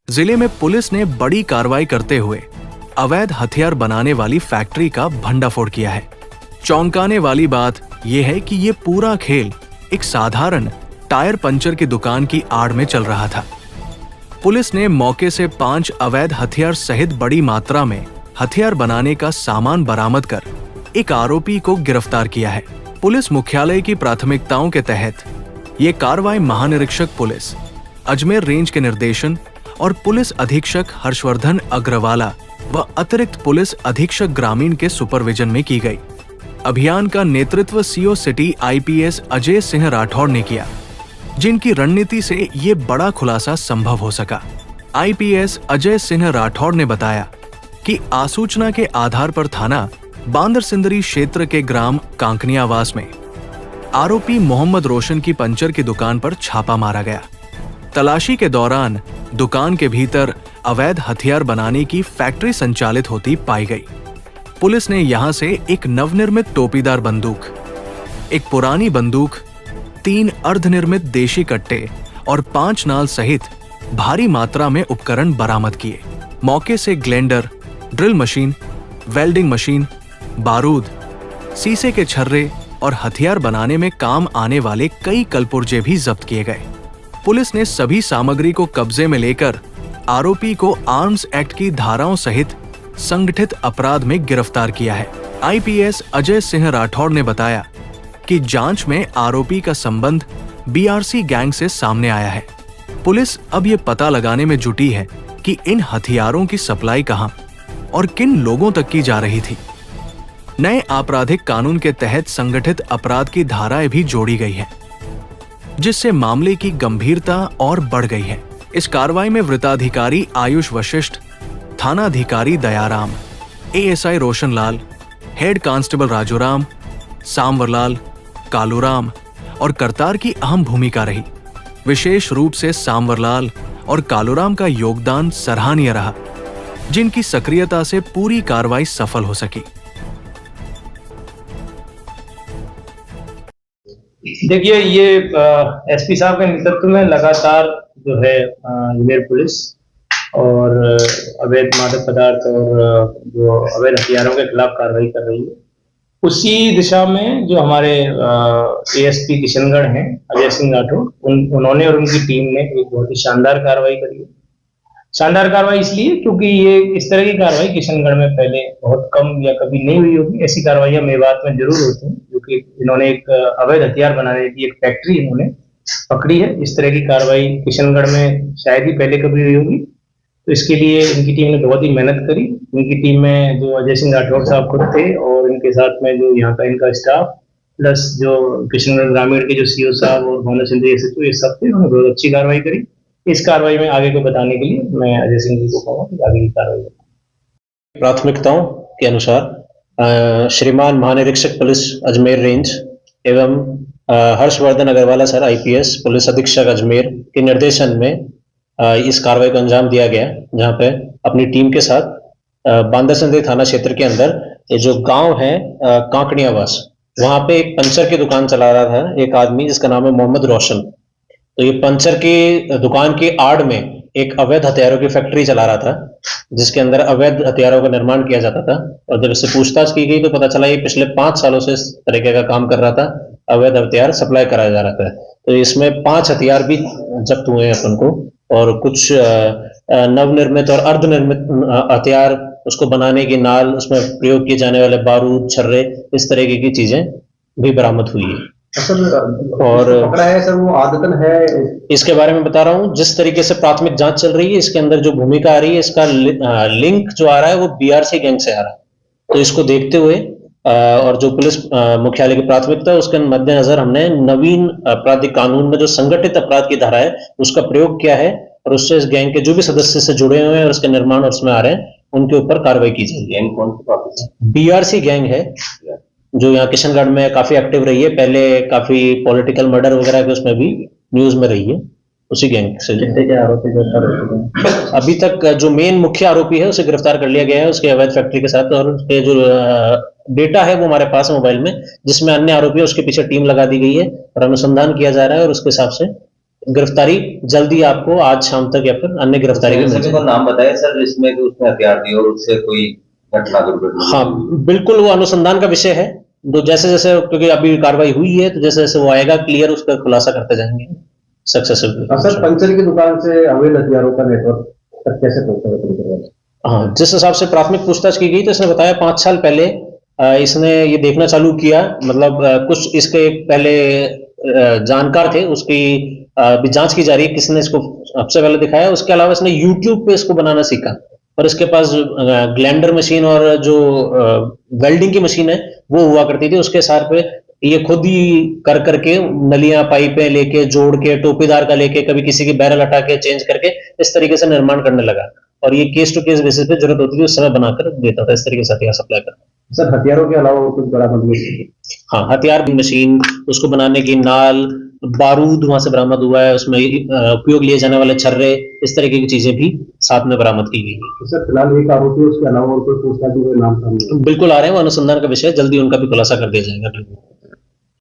जिले में पुलिस ने बड़ी कार्रवाई करते हुए अवैध हथियार बनाने वाली फैक्ट्री का भंडाफोड़ किया है। चौंकाने वाली बात यह है कि ये पूरा खेल एक साधारण टायर पंचर की दुकान की आड़ में चल रहा था। पुलिस ने मौके से 5 अवैध हथियार सहित बड़ी मात्रा में हथियार बनाने का सामान बरामद कर एक आरोपी को गिरफ्तार किया है। पुलिस मुख्यालय की प्राथमिकताओं के तहत ये कार्रवाई महानिरीक्षक पुलिस अजमेर रेंज के निर्देशन और पुलिस अधीक्षक हर्षवर्धन अग्रवाला व अतिरिक्त पुलिस अधीक्षक ग्रामीण के सुपरविजन में की गई। अभियान का नेतृत्व CO city IPS Ajay Singh Rathore ने किया, जिनकी रणनीति से ये बड़ा खुलासा संभव हो सका। आईपीएस अजय सिंह राठौड़ ने बताया कि आसूचना के आधार पर थाना बांदरसिंदरी क्षेत्र के ग्राम कांकनियावास में आरोपी मोहम्मद रोशन की पंचर की दुकान पर छापा मारा गया। तलाशी के दौरान दुकान के भीतर अवैध हथियार बनाने की फैक्ट्री संचालित होती पाई गई। पुलिस ने यहां से एक नवनिर्मित टोपीदार बंदूक, एक पुरानी बंदूक, 3 अर्धनिर्मित देशी कट्टे और 5 नाल सहित भारी मात्रा में उपकरण बरामद किए। मौके से grinder, drill machine, welding machine, बारूद, शीशे के छर्रे और हथियार बनाने में काम आने वाले कई कलपुर्जे भी जब्त किए गए। पुलिस ने सभी सामग्री को कब्जे में लेकर आरोपी को आर्म्स एक्ट की धाराओं सहित संगठित अपराध में गिरफ्तार किया है। आईपीएस अजय सिंह राठौड़ ने बताया कि जांच में आरोपी का संबंध बीआरसी गैंग से सामने आया है। पुलिस अब ये पता लगाने में जुटी है कि इन हथियारों की सप्लाई कहां और किन लोगों तक की जा रही थी। नए आपराधिक कानून के तहत संगठित अपराध की धाराएं भी जोड़ी गई है, जिससे मामले की गंभीरता और बढ़ गई है। इस कार्रवाई में वृत्ताधिकारी आयुष वशिष्ठ, थानाधिकारी Dayaram, ASI Roshanlal, head constable Rajuram, Sanwarlal, Kaluram और करतार की अहम भूमिका रही। विशेष रूप से सांवरलाल और कालूराम का योगदान सराहनीय रहा, जिनकी सक्रियता से पूरी कार्रवाई सफल हो सकी। देखिए, ये एसपी साहब के नेतृत्व में लगातार जो है अजमेर पुलिस और अवैध मादक पदार्थ और जो अवैध हथियारों के खिलाफ कार्रवाई कर रही है। उसी दिशा में जो हमारे एएसपी किशनगढ़ हैं अजय सिंह राठौड़, उन्होंने और उनकी टीम ने एक बहुत ही शानदार कार्रवाई करी है। शानदार कार्रवाई इसलिए क्योंकि ये इस तरह की कार्रवाई किशनगढ़ में पहले बहुत कम या कभी नहीं हुई होगी। ऐसी कार्रवाइयां मेवात में जरूर होती हैं, क्योंकि इन्होंने एक अवैध हथियार बनाने की एक फैक्ट्री इन्होंने पकड़ी है। इस तरह की कार्रवाई किशनगढ़ में शायद ही पहले कभी हुई होगी, तो इसके लिए इनकी टीम ने बहुत ही मेहनत करी। इनकी टीम में जो अजय सिंह राठौड़ साहब खुद थे और इनके साथ में जो यहाँ का इनका स्टाफ प्लस जो किशनगढ़ ग्रामीण के जो सीओ साहब और बांदरसिंदरी एसएचओ ये सब थे, उन्होंने बहुत अच्छी कार्रवाई करी। इस कार्रवाई में आगे को बताने के लिए मैं अजय सिंह जी को कहूँगा कि आगे की कार्रवाई। प्राथमिकताओं के अनुसार श्रीमान महानिरीक्षक पुलिस अजमेर रेंज एवं Harshvardhan Agrawala sir IPS police अधीक्षक अजमेर के निर्देशन में इस कार्रवाई को अंजाम दिया गया, जहां पे अपनी टीम के साथ बांदरसिंदरी थाना क्षेत्र के अंदर ये जो गांव है कांकनियावास, वहां पे एक पंचर की दुकान चला रहा था एक आदमी जिसका नाम है मोहम्मद रोशन। तो ये पंचर की दुकान की आड़ में एक अवैध हथियारों की फैक्ट्री चला रहा था, जिसके अंदर अवैध हथियारों का निर्माण किया जाता था। और जब इससे पूछताछ की गई तो पता चला ये पिछले 5 सालों से इस तरीके का काम कर रहा था, अवैध हथियार सप्लाई कराया जा रहा था। तो इसमें 5 हथियार भी जब्त हुए हैं अपन को, और कुछ नवनिर्मित और अर्धनिर्मित हथियार, उसको बनाने की नाल, उसमें प्रयोग किए जाने वाले बारूद, छर्रे, इस तरीके की चीजें भी बरामद हुई है। और पकड़ा है सर, वो आदतन है, इसके बारे में बता रहा हूँ। जिस तरीके से प्राथमिक जांच चल रही है, इसके अंदर जो भूमिका आ रही है, इसका लिंक जो आ रहा है वो बीआरसी गैंग से आ रहा है। तो इसको देखते हुए और जो पुलिस मुख्यालय की प्राथमिकता है, उसके मद्देनजर हमने नवीन आपराधिक कानून में जो संगठित अपराध की धारा है उसका प्रयोग किया है, और उससे इस गैंग के जो भी सदस्य से जुड़े हुए हैं और उसके निर्माण और उसमें आ रहे हैं, उनके ऊपर कार्रवाई की जाएगी। गैंग कौन सी? बीआरसी गैंग है जो यहाँ किशनगढ़ में काफी एक्टिव रही है, पहले काफी पॉलिटिकल मर्डर वगैरह के उसमें भी न्यूज में रही है। उसी गैंग से आरोपी गिरफ्तार अभी तक जो मेन मुख्य आरोपी है उसे गिरफ्तार कर लिया गया है उसके अवैध फैक्ट्री के साथ, और उसके जो डेटा है वो हमारे पास है मोबाइल में, जिसमें अन्य आरोपी है उसके पीछे टीम लगा दी गई है और अनुसंधान किया जा रहा है, और उसके हिसाब से गिरफ्तारी जल्दी आपको आज शाम तक या फिर अन्य गिरफ्तारी भी मिल सभी को जाएगी। नाम बताया सर जिसमें कि उसने हथियार दिया और उससे कोई घटना दुर्घटना। हाँ बिल्कुल, वो अनुसंधान का विषय है। तो जैसे जैसे, क्योंकि अभी कार्रवाई हुई है, तो जैसे जैसे वो आएगा क्लियर, उसका खुलासा करते जाएंगे सक्सेसिवली। सर पंचर की दुकान से अवैध हथियारों का नेटवर्क तक कैसे पहुंचा? हाँ, जिस हिसाब से प्राथमिक पूछताछ की गई तो इसने बताया 5 साल पहले इसने ये देखना चालू किया, मतलब कुछ इसके पहले जानकार थे, उसकी भी जांच की जा रही है किसने इसको सबसे पहले दिखाया। उसके अलावा इसने यूट्यूब पे इसको बनाना सीखा, और इसके पास ग्लैंडर मशीन और जो वेल्डिंग की मशीन है वो हुआ करती थी। उसके साथ पे ये खुद ही कर करके नलियां पाइपें लेके जोड़ के, टोपीदार का लेके, कभी किसी की बैरल हटा के चेंज करके इस तरीके से निर्माण करने लगा, और ये केस टू केस बेसिस पे जरूरत होती थी उस समय बनाकर देता था, इस तरीके से हथियार सप्लाई करता। सर हथियारों के अलावा और कुछ बरामद हुई? हाँ, हथियार की मशीन, उसको बनाने की नाल, बारूद वहां से बरामद हुआ है, उसमें उपयोग लिए जाने वाले छर्रे, इस तरीके की चीजें भी साथ में बरामद की गई है। सर फिलहाल एक आरोपी है, उसके अलावा और कोई पूछताछ के नाम सामने? बिल्कुल आ रहे हैं, वो अनुसंधान का विषय, जल्दी उनका भी खुलासा कर दिया जाएगा।